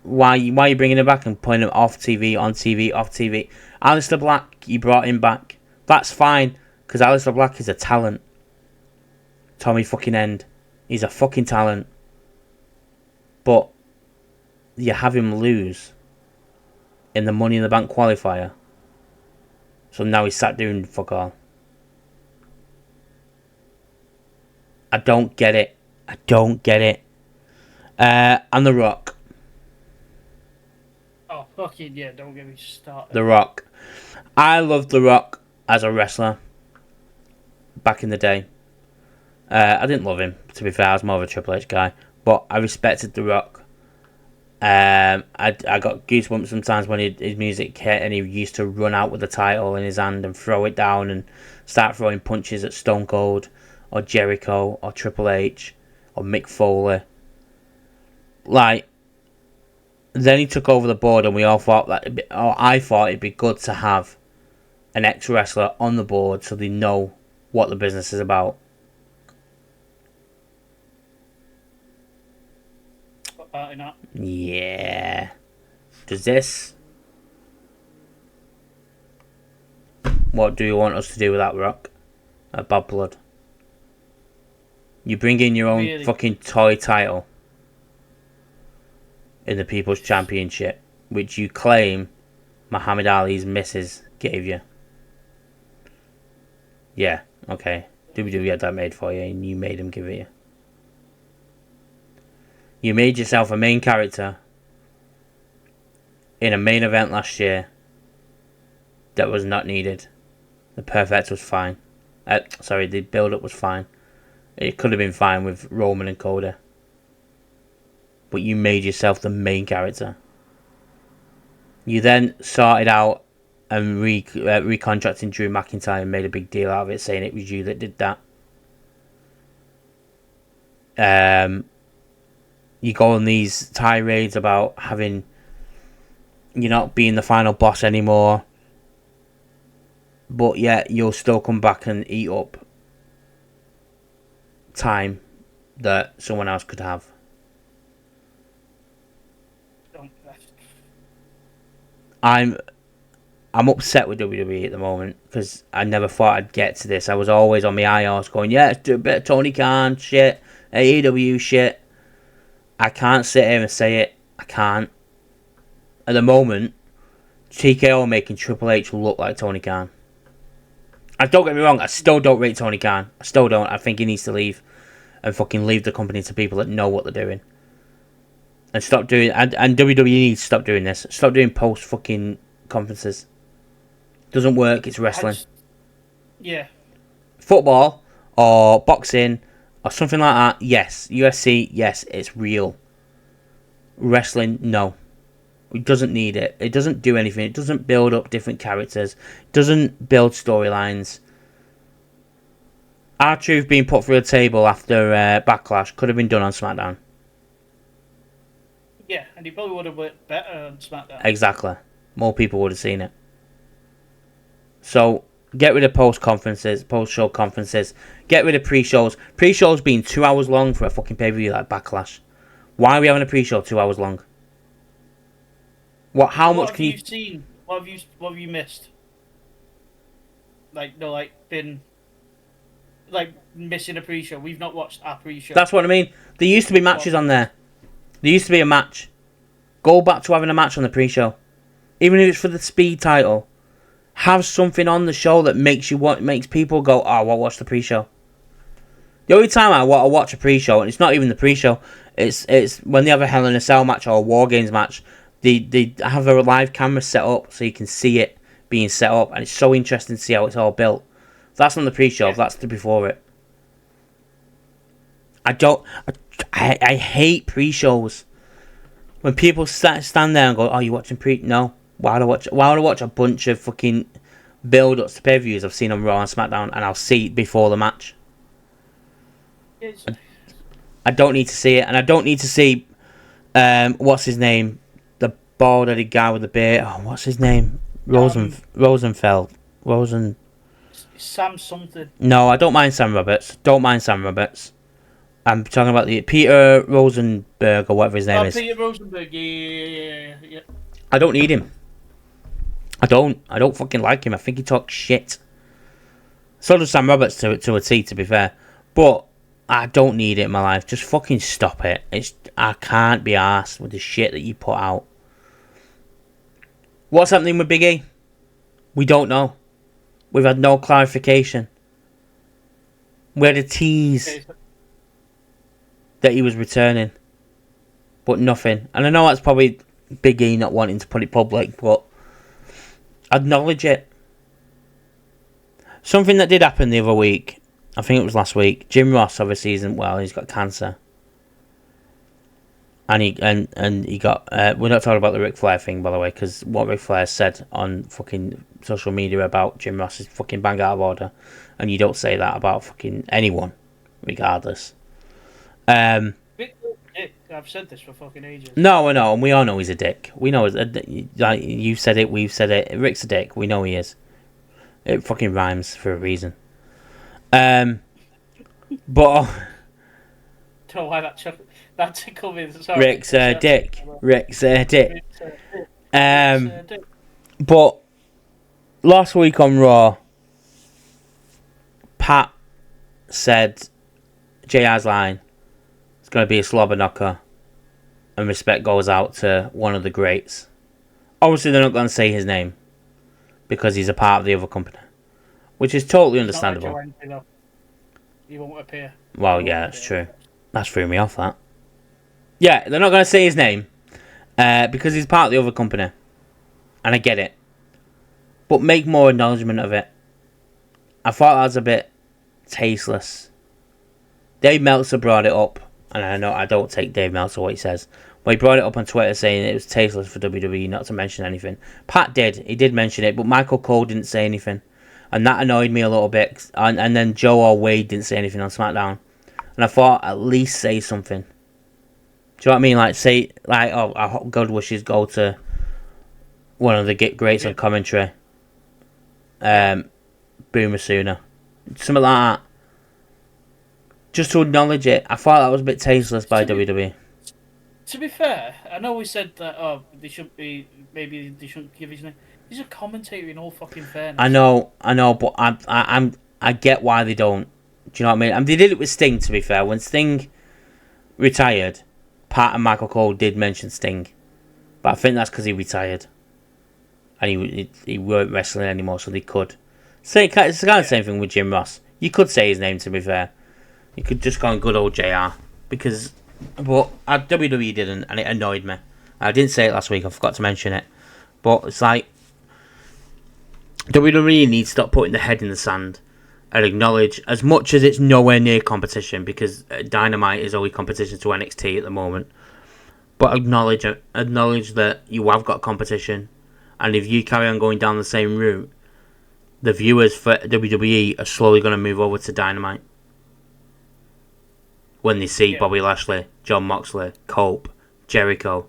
Why are you bringing him back and putting him off TV, on TV, off TV? Aleister Black, you brought him back. That's fine, because Aleister Black is a talent. Tommy fucking End. He's a fucking talent. But you have him lose in the Money in the Bank qualifier. So now he's sat doing fuck all. I don't get it. I don't get it. And The Rock. Oh, fucking yeah, don't get me started. The Rock. I loved The Rock as a wrestler back in the day. I didn't love him, to be fair. I was more of a Triple H guy. But I respected The Rock. I got goosebumps sometimes when his music hit and he used to run out with the title in his hand and throw it down and start throwing punches at Stone Cold or Jericho or Triple H or Mick Foley. Like, then he took over the board and we all thought that, I thought it'd be good to have an ex-wrestler on the board so they know what the business is about. Apparently not. Yeah. Does this? What do you want us to do with that, Rock? Bad blood. You bring in your own fucking toy title in the People's Championship, which you claim Muhammad Ali's missus gave you. Yeah, okay. WWE had that made for you and you made him give it you. You made yourself a main character in a main event last year that was not needed. The Perfect was fine. The build-up was fine. It could have been fine with Roman and Cody. But you made yourself the main character. You then sorted out and recontracting Drew McIntyre and made a big deal out of it, saying it was you that did that. You go on these tirades about having you not being the final boss anymore, but yet you'll still come back and eat up time that someone else could have. I'm upset with WWE at the moment because I never thought I'd get to this. I was always on my high horse going, yeah, let's do a bit of Tony Khan shit, AEW shit. I can't sit here and say it. I can't. At the moment, TKO are making Triple H look like Tony Khan. Don't get me wrong, I still don't rate Tony Khan. I still don't. I think he needs to leave and fucking leave the company to people that know what they're doing. And stop doing... And WWE needs to stop doing this. Stop doing post-fucking conferences. Doesn't work, it's wrestling. Yeah. Football or boxing or something like that, yes. UFC, yes, it's real. Wrestling, no. It doesn't need it. It doesn't do anything. It doesn't build up different characters. It doesn't build storylines. R-Truth being put through a table after Backlash could have been done on SmackDown. Yeah, and he probably would have worked better on SmackDown. Exactly. More people would have seen it. So, get rid of post-conferences, post-show conferences. Get rid of pre-shows. Pre-shows being 2 hours long for a fucking pay-per-view like Backlash. Why are we having a pre-show 2 hours long? What? How much can you seen? What have you missed? Been missing a pre-show. We've not watched our pre-show. That's what I mean. There used to be matches on there. There used to be a match. Go back to having a match on the pre-show. Even if it's for the speed title. Have something on the show that makes people go, oh, I'll watch the pre-show. The only time I want to watch a pre-show, and it's not even the pre-show, it's when they have a Hell in a Cell match or a War Games match. They have a live camera set up so you can see it being set up, and it's so interesting to see how it's all built. That's on the pre-show. Yeah. That's the before it. I hate pre-shows. When people stand there and go, "Oh, you watching No. Why would I watch? Why would I watch a bunch of fucking build-ups to pay-per-views I've seen on Raw and SmackDown, and I'll see it before the match? I don't need to see it, and I don't need to see what's his name, the bald-headed guy with the beard. Oh, what's his name? Rosenfeld. Sam something. No, I don't mind Sam Roberts. I'm talking about the Peter Rosenberg or whatever his name is. Peter Rosenberg. Yeah. I don't need him. I don't fucking like him. I think he talks shit. So does Sam Roberts to a T, to be fair. But I don't need it in my life. Just fucking stop it. I can't be arsed with the shit that you put out. What's happening with Big E? We don't know. We've had no clarification. We had a tease that he was returning, but nothing. And I know that's probably Big E not wanting to put it public, but acknowledge it. Something that did happen the other week, I think it was last week. Jim Ross obviously isn't well. He's got cancer, and he got. We're not talking about the Ric Flair thing, by the way, because what Ric Flair said on fucking social media about Jim Ross is fucking bang out of order, and you don't say that about fucking anyone, regardless. I've said this for fucking ages. No, I know, and we all know he's a dick. We know, like you said it, we've said it. Rick's a dick. We know he is. It fucking rhymes for a reason. But don't know why that tickled me. Sorry. Rick's a dick. Rick's a dick. But last week on Raw, Pat said JR's line is going to be a slobber knocker, and respect goes out to one of the greats. Obviously, they're not going to say his name because he's a part of the other company, which is totally understandable. He won't appear. Well, yeah, that's true. That's threw me off, that. Yeah, they're not going to say his name because he's part of the other company, and I get it. But make more acknowledgement of it. I thought that was a bit tasteless. Dave Meltzer brought it up, and I know I don't take Dave Meltzer what he says, but he brought it up on Twitter saying it was tasteless for WWE not to mention anything. Pat did. He did mention it, but Michael Cole didn't say anything. And that annoyed me a little bit. And then Joe or Wade didn't say anything on SmackDown. And I thought, at least say something. Do you know what I mean? Like, say, like, oh, our good wishes go to one of the greats on commentary. Boomer Sooner. Something like that. Just to acknowledge it. I thought that was a bit tasteless by WWE. To be fair, I know we said that, they shouldn't be, maybe they shouldn't give his name. He's a commentator in all fucking fairness. I know, but I get why they don't. Do you know what I mean? And they did it with Sting, to be fair. When Sting retired, Pat and Michael Cole did mention Sting. But I think that's because he retired. And he weren't wrestling anymore, so they could. It's the kind of same thing with Jim Ross. You could say his name, to be fair. You could just go on good old JR. But WWE didn't, and it annoyed me. I didn't say it last week, I forgot to mention it. But it's like, WWE needs to stop putting their head in the sand and acknowledge, as much as it's nowhere near competition, because Dynamite is only competition to NXT at the moment, but acknowledge that you have got competition, and if you carry on going down the same route, the viewers for WWE are slowly going to move over to Dynamite when they see Bobby Lashley, Jon Moxley, Cope, Jericho,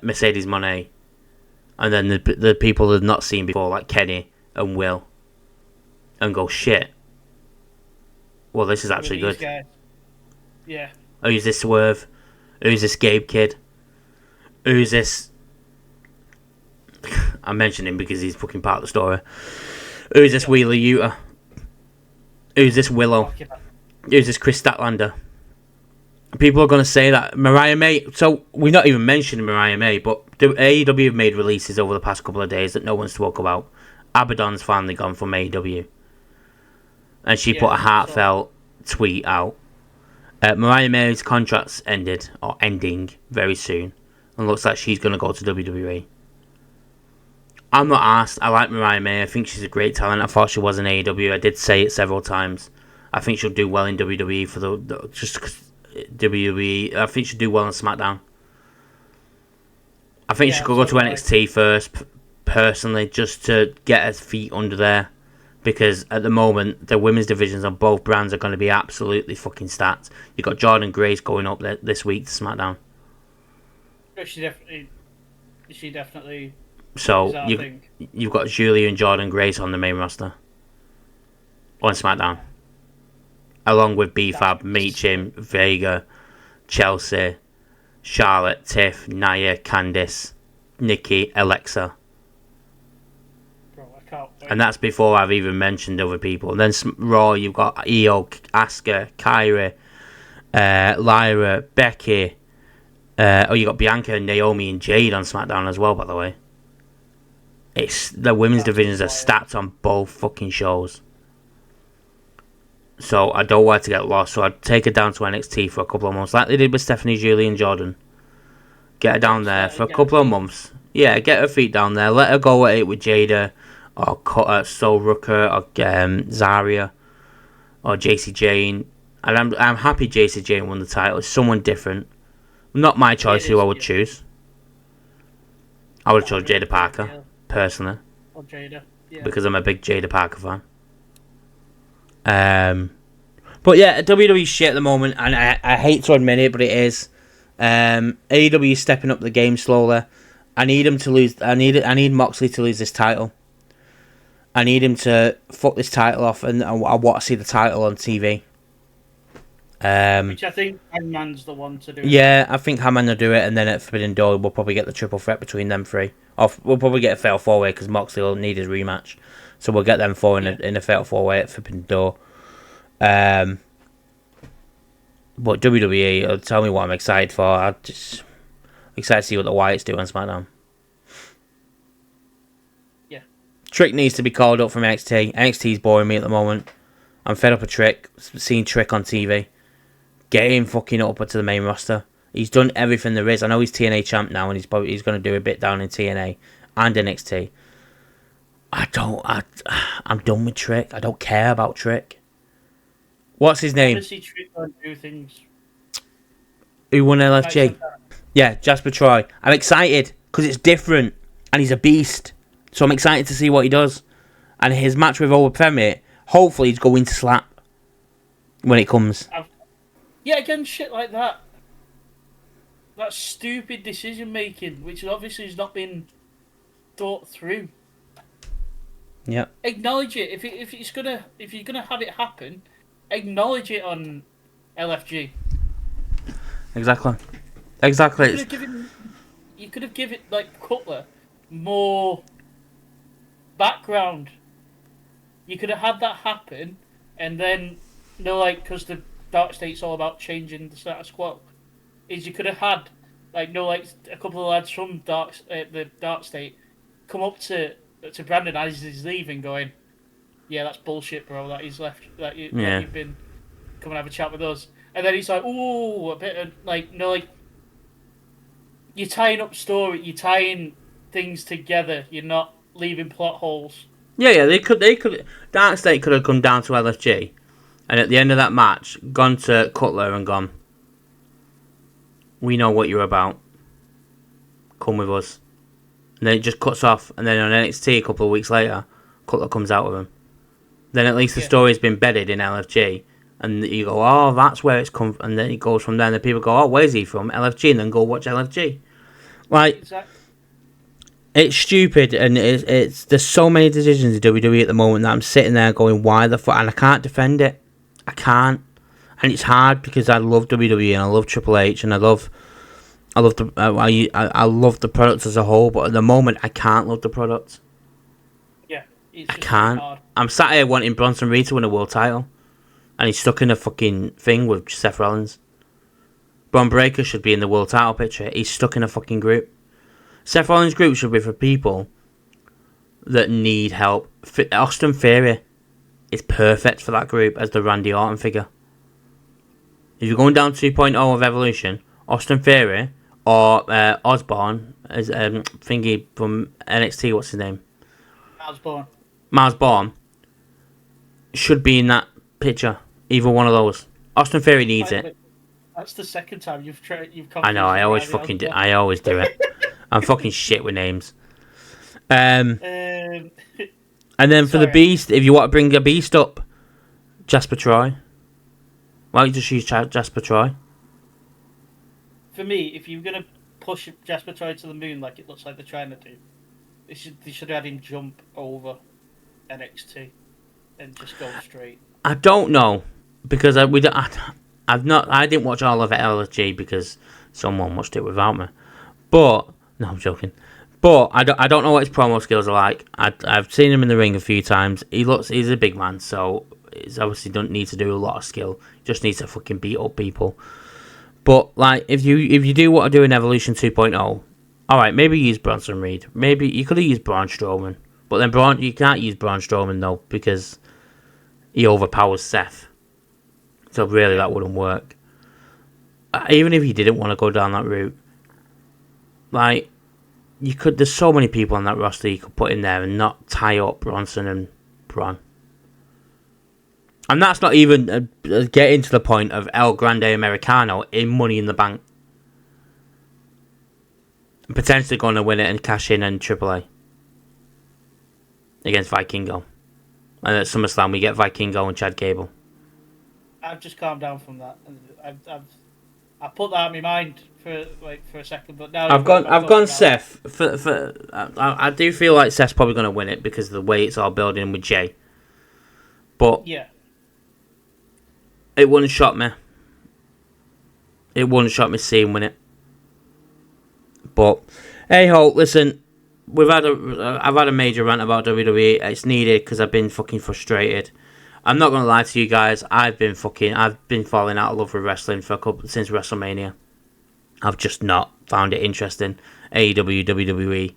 Mercedes Moné, and then the people they've not seen before, like Kenny and Will, and go, shit, well, this is actually good. Guys. Yeah. Who's this Swerve? Who's this Gabe kid? Who's this... I mentioned him because he's fucking part of the story. Who's this Wheeler Yuta? Who's this Willow? Who's this Chris Statlander? People are going to say that Mariah May... So, we're not even mentioning Mariah May, but AEW have made releases over the past couple of days that no one spoke about. Abaddon's finally gone from AEW. And she put a heartfelt tweet out. Mariah May's contract's ending very soon. And looks like she's going to go to WWE. I'm not asked. I like Mariah May. I think she's a great talent. I thought she was in AEW. I did say it several times. I think she'll do well in WWE for just because WWE. I think she'll do well on SmackDown. I think Yeah, she could go to so do I. NXT first, personally, just to get her feet under there. Because at the moment, the women's divisions on both brands are going to be absolutely fucking stacked. You've got Jordan Grace going up there this week to SmackDown. She definitely So is that a thing. you've got Julia and Jordan Grace on the main roster on SmackDown, along with B-Fab, Meachim, Vega, Chelsea, Charlotte, Tiff, Nia, Candice, Nikki, Alexa. Bro, I can't wait. And that's before I've even mentioned other people. And then Raw, you've got Io, Asuka, Kyrie, Lyra, Becky. You got Bianca, Naomi, and Jade on SmackDown as well, by the way. It's the women's divisions are stacked on both fucking shows. So I don't want to get lost. So I'd take her down to NXT for a couple of months, like they did with Stephanie, Julie, and Jordan. Get her down there for a couple of months. Yeah, get her feet down there. Let her go at it with Jada, or Soul Rucker, or Zarya, or JC Jane. And I'm happy JC Jane won the title. It's someone different. Not my choice who I would choose. I would have chosen Jada Parker, personally. Or Jada, yeah. Because I'm a big Jada Parker fan. But yeah, WWE shit at the moment, and I hate to admit it, but it is. AEW is stepping up the game slowly. I need him to lose. I need Moxley to lose this title. I need him to fuck this title off, and I want to see the title on TV. Which I think Hangman's the one to do it. Yeah, I think Hangman will do it, and then at Forbidden Door we'll probably get the triple threat between them three. Or we'll probably get a fatal 4-way because Moxley will need his rematch, so we'll get them four in a fatal 4-way at Forbidden Door. But WWE, tell me what I'm excited for. I'm just excited to see what the Wyatts do on SmackDown. Yeah. Trick needs to be called up from NXT. NXT's boring me at the moment. I'm fed up of Trick, seeing Trick on TV. Get him fucking up to the main roster. He's done everything there is. I know he's TNA champ now, and he's going to do a bit down in TNA and NXT. I'm done with Trick. I don't care about Trick. What's his name? I want to see Trick do things. Who won LFG? Yeah, Jasper Troy. I'm excited because it's different and he's a beast. So I'm excited to see what he does. And his match with Owen Premier, hopefully he's going to slap when it comes. Yeah, again, shit like that. That stupid decision making, which obviously has not been thought through. Yeah. Acknowledge it. If you're gonna have it happen, acknowledge it on LFG. Exactly. You could have given like Cutler more background. You could have had that happen, and then because the Dark State's all about changing the status quo. Is you could have had a couple of lads from the Dark State come up to Brandon as he's leaving, going, "Yeah, that's bullshit, bro. That he's left. That you've been come and have a chat with us." And then he's like, "Ooh, a bit of you're tying up story. You're tying things together. You're not leaving plot holes." Yeah. They could. Dark State could have come down to LFG, and at the end of that match, gone to Cutler and gone, "We know what you're about. Come with us." And then it just cuts off, and then on NXT a couple of weeks later, Cutler comes out with him. Then at least the story's been bedded in LFG, and you go, "Oh, that's where it's come from," and then it goes from there, and then people go, "Oh, where's he from?" LFG, and then go watch LFG. Exactly. It's stupid, and it's there's so many decisions in WWE at the moment that I'm sitting there going, "Why the fuck?" And I can't defend it. I can't, and it's hard because I love WWE and I love Triple H and I love the product as a whole, but at the moment I can't love the product. Yeah, I can't. Hard. I'm sat here wanting Bronson Reed to win a world title, and he's stuck in a fucking thing with Seth Rollins. Braun Breaker should be in the world title picture. He's stuck in a fucking group. Seth Rollins' group should be for people that need help. Austin Theory is perfect for that group as the Randy Orton figure. If you're going down 2.0 of Evolution, Austin Theory or Osborne as thingy from NXT, what's his name? Miles Bourne should be in that picture. Either one of those. Austin Theory needs it. That's the second time you've come. I know. I always fucking do. I always do it. I'm fucking shit with names. And Um, then for the sorry. Beast, if you want to bring a Beast up, Jasper Troy. Why don't you just use Jasper Troy? For me, if you're gonna push Jasper Troy to the moon like it looks like they're trying to do, they should have had him jump over NXT and just go straight. I don't know because I didn't watch all of LG because someone watched it without me. But no, I'm joking. But I don't know what his promo skills are like. I've seen him in the ring a few times. He's a big man, so he's obviously don't need to do a lot of skill. Just needs to fucking beat up people. But like if you do want to do an Evolution 2.0, all right, maybe use Bronson Reed. Maybe you could have used Braun Strowman, but then you can't use Braun Strowman though because he overpowers Seth. So really, that wouldn't work. Even if you didn't want to go down that route, like you could. There's so many people on that roster you could put in there and not tie up Bronson and Braun. And that's not even getting to the point of El Grande Americano in Money in the Bank. Potentially going to win it and cash in AAA against Vikingo. And at SummerSlam we get Vikingo and Chad Gable. I've just calmed down from that. I put that in my mind for a second, but now I've gone Seth. I do feel like Seth's probably going to win it because of the way it's all building with Jay. But yeah, it wouldn't shock me. It wouldn't shock me seeing him win it. But hey ho, listen, I've had a major rant about WWE. It's needed because I've been fucking frustrated. I'm not gonna lie to you guys. I've been falling out of love with wrestling since WrestleMania. I've just not found it interesting. AEW, WWE,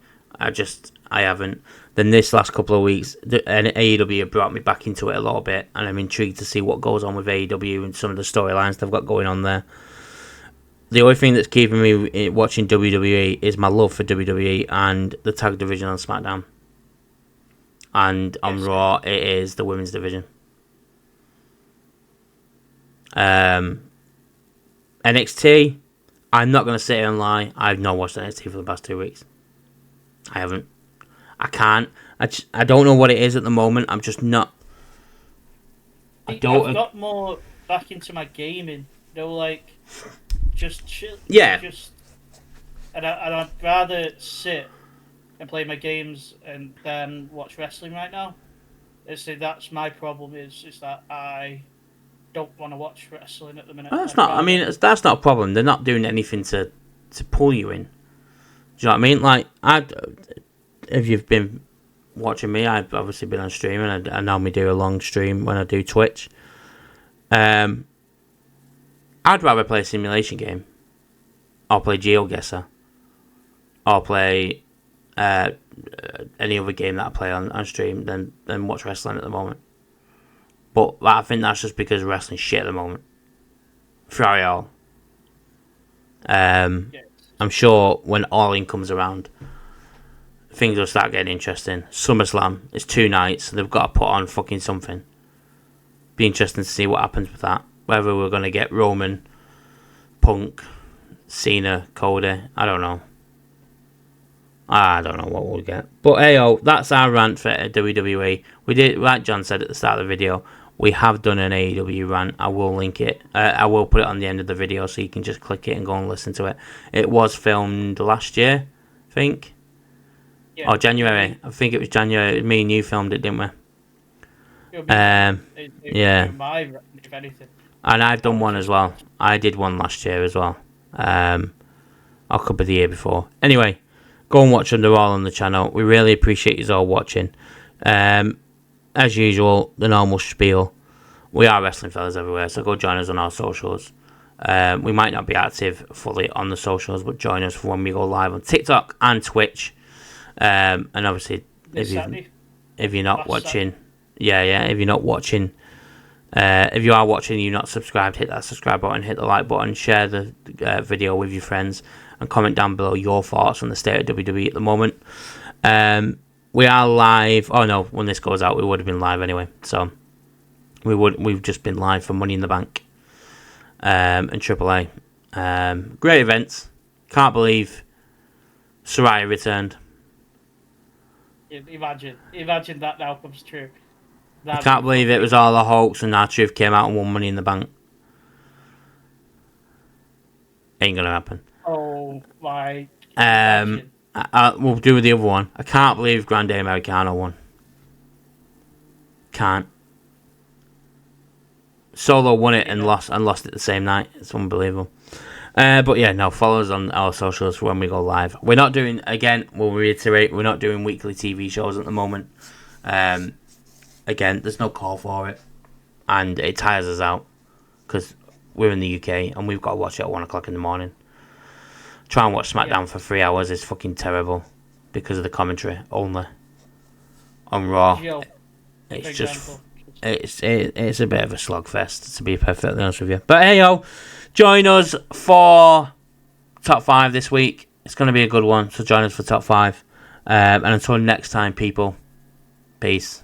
I haven't. Then this last couple of weeks, and AEW have brought me back into it a little bit, and I'm intrigued to see what goes on with AEW and some of the storylines they've got going on there. The only thing that's keeping me watching WWE is my love for WWE and the tag division on SmackDown. And on Raw, it is the women's division. NXT, I'm not going to sit here and lie. I've not watched NXT for the past 2 weeks. I haven't. I can't. I don't know what it is at the moment. I'm just not. I've got more back into my gaming. Like just chill. Yeah. And I'd rather sit and play my games and then watch wrestling right now. That's my problem. Is that I don't want to watch wrestling at the minute. That's not a problem. They're not doing anything to pull you in. Do you know what I mean? Like, if you've been watching me, I've obviously been on stream, and I normally do a long stream when I do Twitch. I'd rather play a simulation game, or play GeoGuessr, or play any other game that I play on stream than watch wrestling at the moment. But I think that's just because wrestling's shit at the moment. For all. I'm sure when All In comes around, things will start getting interesting. SummerSlam is 2 nights, so they've got to put on fucking something. Be interesting to see what happens with that. Whether we're going to get Roman, Punk, Cena, Cody, I don't know. I don't know what we'll get. But hey, that's our rant for WWE. We did, like John said at the start of the video, we have done an AEW rant. I will link it. I will put it on the end of the video so you can just click it and go and listen to it. It was filmed last year, I think. Yeah. Or January. I think it was January. Me and you filmed it, didn't we? Yeah. My rant, if anything. And I've done one as well. I did one last year as well. Or could be the year before. Anyway, go and watch them. They're all on the channel. We really appreciate you all watching. As usual, the normal spiel. We are Wrestling Fellas everywhere, so go join us on our socials. We might not be active fully on the socials, but join us for when we go live on TikTok and Twitch. And obviously, if you're not watching, if you're not watching, if you are watching and you're not subscribed, hit that subscribe button, hit the like button, share the video with your friends, and comment down below your thoughts on the state of WWE at the moment. We are live. Oh no, when this goes out, we would have been live anyway. So we've just been live for Money in the Bank and AAA. Great events. Can't believe Soraya returned. Imagine that now comes true. I can't believe it was all a hoax and R-Truth came out and won Money in the Bank. Ain't gonna happen. Oh my. We'll do the other one. I can't believe Grande Americano won. Can't. Solo won it and lost it the same night. It's unbelievable. But yeah, no, follow us on our socials for when we go live. We're not doing, again, we'll reiterate, we're not doing weekly TV shows at the moment. Again, there's no call for it. And it tires us out. Because we're in the UK and we've got to watch it at 1 o'clock in the morning. Try and watch SmackDown for 3 hours is fucking terrible. Because of the commentary only. On Raw. It's just... It's a bit of a slogfest, to be perfectly honest with you. But hey, yo, join us for top 5 this week. It's going to be a good one, so join us for top 5. And until next time, people, peace.